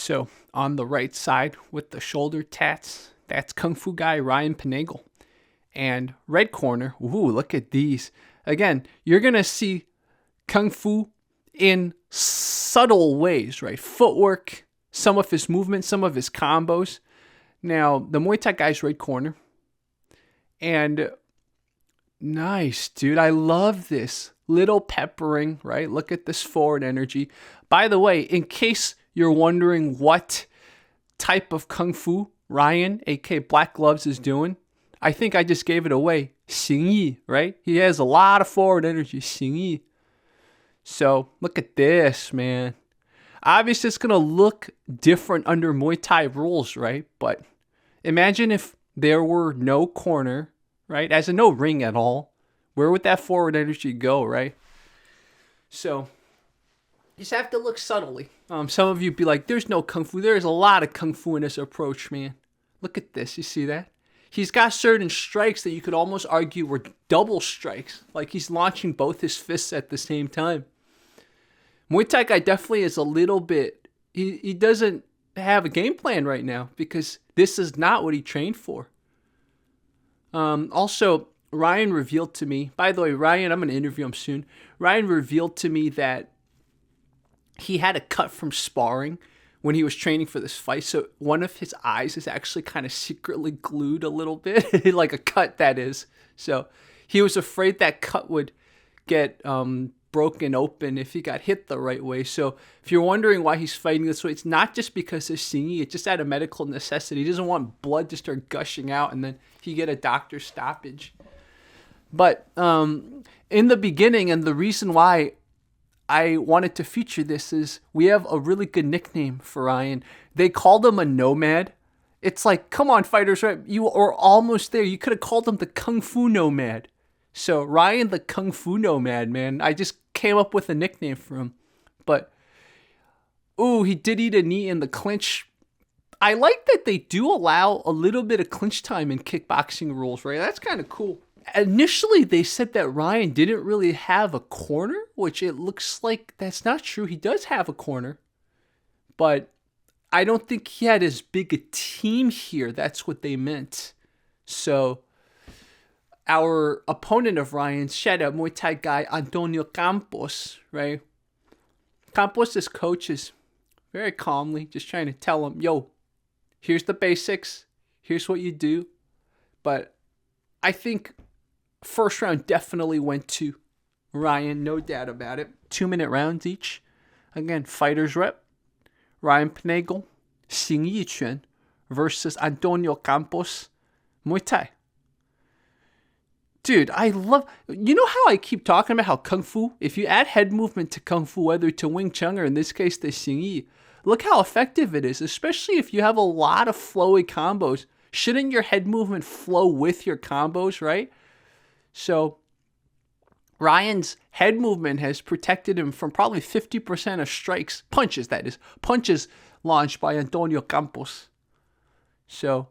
So on the right side with the shoulder tats, that's Kung Fu guy Ryan Pinagel. And red corner, ooh, look at these. Again, you're going to see Kung Fu in subtle ways, right? Footwork, some of his movements, some of his combos. Now, the Muay Thai guy's right corner. And nice, dude. I love this. Little peppering, right? Look at this forward energy. By the way, in case you're wondering what type of Kung Fu Ryan, aka Black Gloves, is doing, I think I just gave it away. Xingyi, right? He has a lot of forward energy. Xingyi. So look at this, man. Obviously, it's going to look different under Muay Thai rules, right? But imagine if there were no corner, right? As in no ring at all. Where would that forward energy go, right? So you just have to look subtly. Some of you be like, there's no Kung Fu. There's a lot of Kung Fu in this approach, man. Look at this. You see that? He's got certain strikes that you could almost argue were double strikes. Like he's launching both his fists at the same time. Muay Thai guy definitely is a little bit, he doesn't have a game plan right now because this is not what he trained for. Also, Ryan revealed to me, by the way, Ryan, I'm going to interview him soon. Ryan revealed to me that he had a cut from sparring when he was training for this fight. So one of his eyes is actually kind of secretly glued a little bit, like a cut that is. So he was afraid that cut would get broken open if he got hit the right way. So if you're wondering why he's fighting this way, it's not just because of Xingyi. It's just out of medical necessity. He doesn't want blood to start gushing out and then he get a doctor's stoppage. But in the beginning, and the reason why I wanted to feature this is we have a really good nickname for Ryan. They called him a nomad. It's like, come on, fighters, right? You are almost there. You could have called him the Kung Fu Nomad. So Ryan, the Kung Fu Nomad, man. I just came up with a nickname for him. But, ooh, he did eat a knee in the clinch. I like that they do allow a little bit of clinch time in kickboxing rules, right? That's kind of cool. Initially, they said that Ryan didn't really have a corner, which it looks like that's not true. He does have a corner, but I don't think he had as big a team here. That's what they meant. So our opponent of Ryan's, shout out Muay Thai guy Antonio Campos, right? Campos' coach is very calmly just trying to tell him, yo, here's the basics. Here's what you do. But I think first round definitely went to Ryan, no doubt about it. 2-minute rounds each. Again, fighters rep. Ryan Pinagel, Xingyi Quan versus Antonio Campos, Muay Thai. Dude, I love, you know how I keep talking about how Kung Fu, if you add head movement to Kung Fu, whether to Wing Chun or in this case the Xingyi, look how effective it is, especially if you have a lot of flowy combos. Shouldn't your head movement flow with your combos, right? So Ryan's head movement has protected him from probably 50% of strikes, punches that is, punches launched by Antonio Campos. So,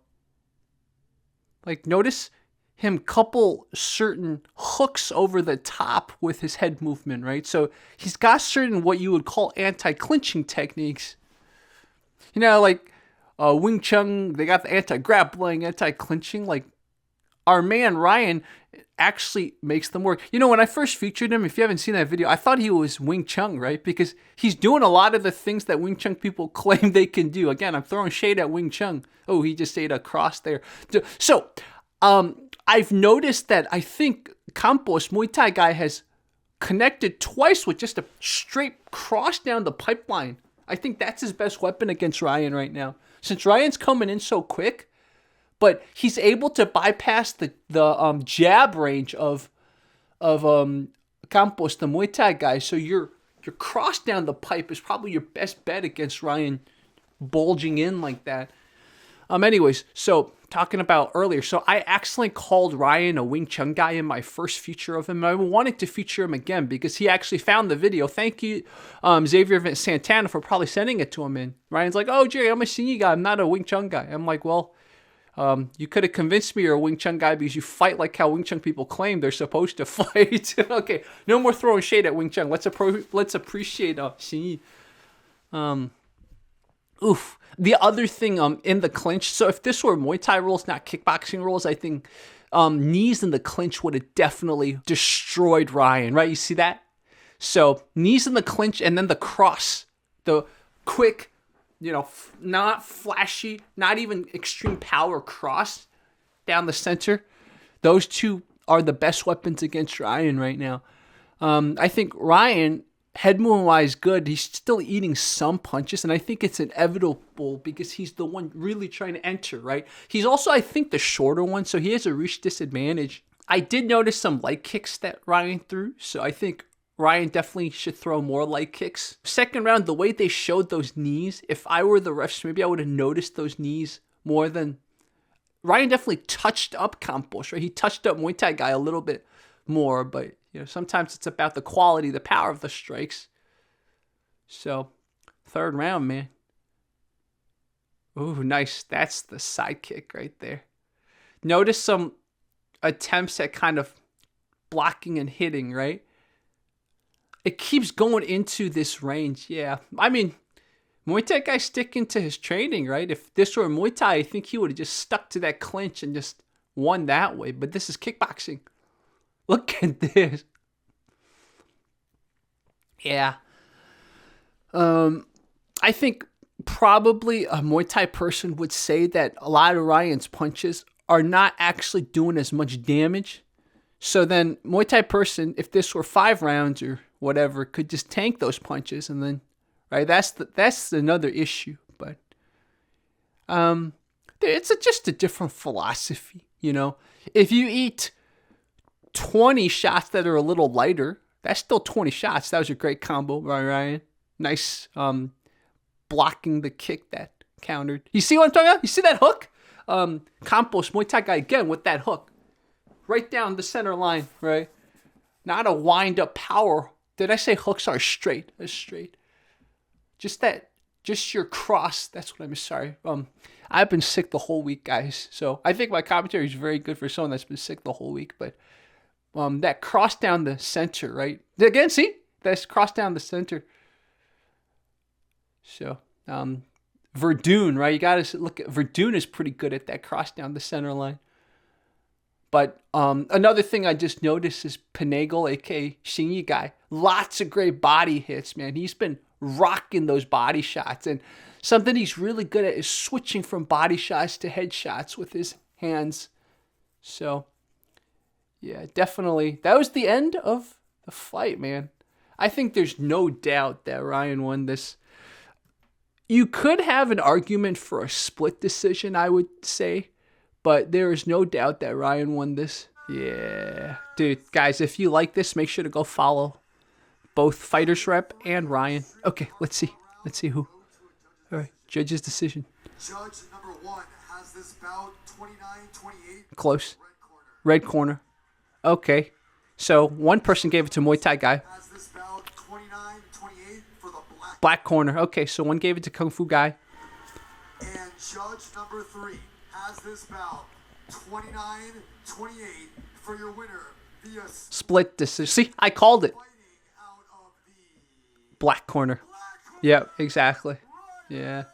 like, notice him couple certain hooks over the top with his head movement, right? So he's got certain what you would call anti-clinching techniques. You know, like Wing Chun, they got the anti-grappling, anti-clinching. Like, our man Ryan actually makes them work. You know, when I first featured him, if you haven't seen that video, I thought he was Wing Chun, right? Because he's doing a lot of the things that Wing Chun people claim they can do. Again, I'm throwing shade at Wing Chun. Oh, he just ate a cross there. So, I've noticed that I think Campos, Muay Thai guy, has connected twice with just a straight cross down the pipeline. I think that's his best weapon against Ryan right now. Since Ryan's coming in so quick, but he's able to bypass the jab range of Campos, the Muay Thai guy. So your cross down the pipe is probably your best bet against Ryan bulging in like that. Anyways, so talking about earlier, so I accidentally called Ryan a Wing Chun guy in my first feature of him. I wanted to feature him again because he actually found the video. Thank you, Xavier Santana, for probably sending it to him. And Ryan's like, oh, Jerry, I'm a Xingyi guy. I'm not a Wing Chun guy. I'm like, well, you could have convinced me you're a Wing Chun guy because you fight like how Wing Chun people claim they're supposed to fight. Okay, no more throwing shade at Wing Chun. Let's appreciate Xingyi. Oof. The other thing in the clinch, so if this were Muay Thai rules, not kickboxing rules, I think knees in the clinch would have definitely destroyed Ryan, right? You see that? So knees in the clinch and then the cross, the quick, not flashy, not even extreme power cross down the center. Those two are the best weapons against Ryan right now. I think Ryan, head movement wise, good. He's still eating some punches, and I think it's inevitable because he's the one really trying to enter, right? He's also, I think, the shorter one, so he has a reach disadvantage. I did notice some light kicks that Ryan threw, so I think Ryan definitely should throw more light kicks. Second round, the way they showed those knees, if I were the refs, maybe I would have noticed those knees more than... Ryan definitely touched up Campos, right? He touched up Muay Thai guy a little bit more, but sometimes it's about the quality, the power of the strikes. So, third round, man. Ooh, nice. That's the side kick right there. Notice some attempts at kind of blocking and hitting, right? It keeps going into this range, yeah. I mean, Muay Thai guy sticking to his training, right? If this were Muay Thai, I think he would have just stuck to that clinch and just won that way. But this is kickboxing. Look at this. Yeah. I think probably a Muay Thai person would say that a lot of Ryan's punches are not actually doing as much damage. So then Muay Thai person, if this were 5 rounds or whatever, could just tank those punches and then, right? That's another issue. But it's just a different philosophy, If you eat 20 shots that are a little lighter, that's still 20 shots. That was a great combo by Ryan. Nice blocking the kick that countered. You see what I'm talking about? You see that hook? Campos, Muay Thai guy again with that hook. Right down the center line, right? Not a wind up power. Did I say hooks are straight? That's straight. Just your cross. That's what I'm sorry. I've been sick the whole week, guys. So I think my commentary is very good for someone that's been sick the whole week. But that cross down the center, right? Again, see? That's cross down the center. So, Verdun, right? You got to look at Verdun is pretty good at that cross down the center line. But another thing I just noticed is Pinagel, a.k.a. Xingyi guy. Lots of great body hits, man. He's been rocking those body shots. And something he's really good at is switching from body shots to head shots with his hands. So, yeah, definitely. That was the end of the fight, man. I think there's no doubt that Ryan won this. You could have an argument for a split decision, I would say. But there is no doubt that Ryan won this. Yeah. Dude, guys, if you like this, make sure to go follow both Fighters Rep and Ryan. Okay, let's see. Let's see who. All right, judge's decision. Judge number 1 has this bout 29-28. Close. Red corner. Okay. So one person gave it to Muay Thai guy. Has this bout 29-28 for the black corner. Okay, so one gave it to Kung Fu guy. And judge number 3 has this bout 29-28 for your winner via split decision. See, I called it. Black corner. Yep, exactly. Yeah.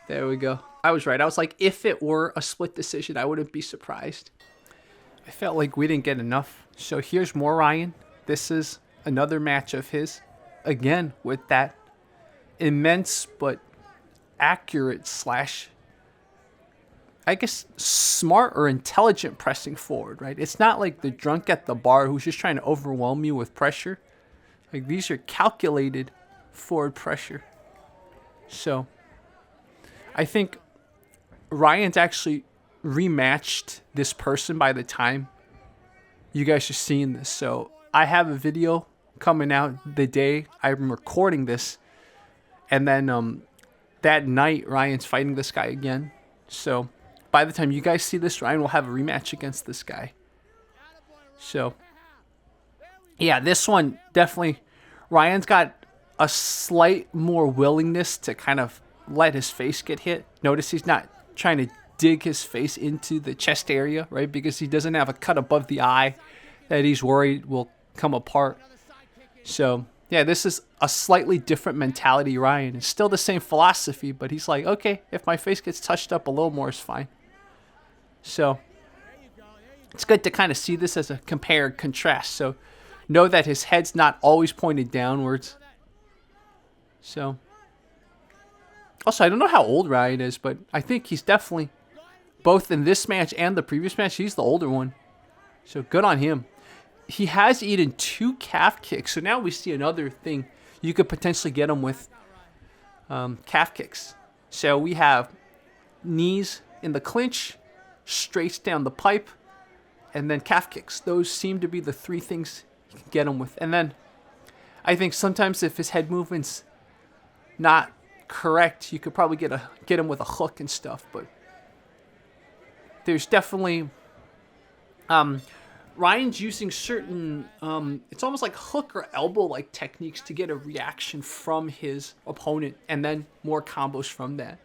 There we go. I was right. I was like, if it were a split decision, I wouldn't be surprised. I felt like we didn't get enough. So here's more Ryan. This is another match of his. Again, with that immense but accurate / I guess smart or intelligent pressing forward, right? It's not like the drunk at the bar who's just trying to overwhelm you with pressure. Like, these are calculated forward pressure. So, I think Ryan's actually rematched this person by the time you guys are seeing this. So, I have a video coming out the day I'm recording this. And then that night, Ryan's fighting this guy again. So, by the time you guys see this, Ryan will have a rematch against this guy. So, yeah, this one definitely, Ryan's got a slight more willingness to kind of let his face get hit. Notice he's not trying to dig his face into the chest area, right? Because he doesn't have a cut above the eye that he's worried will come apart. So, Yeah, this is a slightly different mentality, Ryan. It's still the same philosophy, but he's like, okay, if my face gets touched up a little more, it's fine. So it's good to kind of see this as a compare and contrast. So know that his head's not always pointed downwards. So also, I don't know how old Ryan is, but I think he's definitely, both in this match and the previous match, he's the older one. So good on him. He has eaten 2 calf kicks, so now we see another thing. You could potentially get him with calf kicks. So we have knees in the clinch, straights down the pipe, and then calf kicks. Those seem to be the 3 things you can get him with. And then I think sometimes if his head movement's not correct, you could probably get him with a hook and stuff. But there's definitely Ryan's using certain, it's almost like hook or elbow-like techniques to get a reaction from his opponent, and then more combos from that.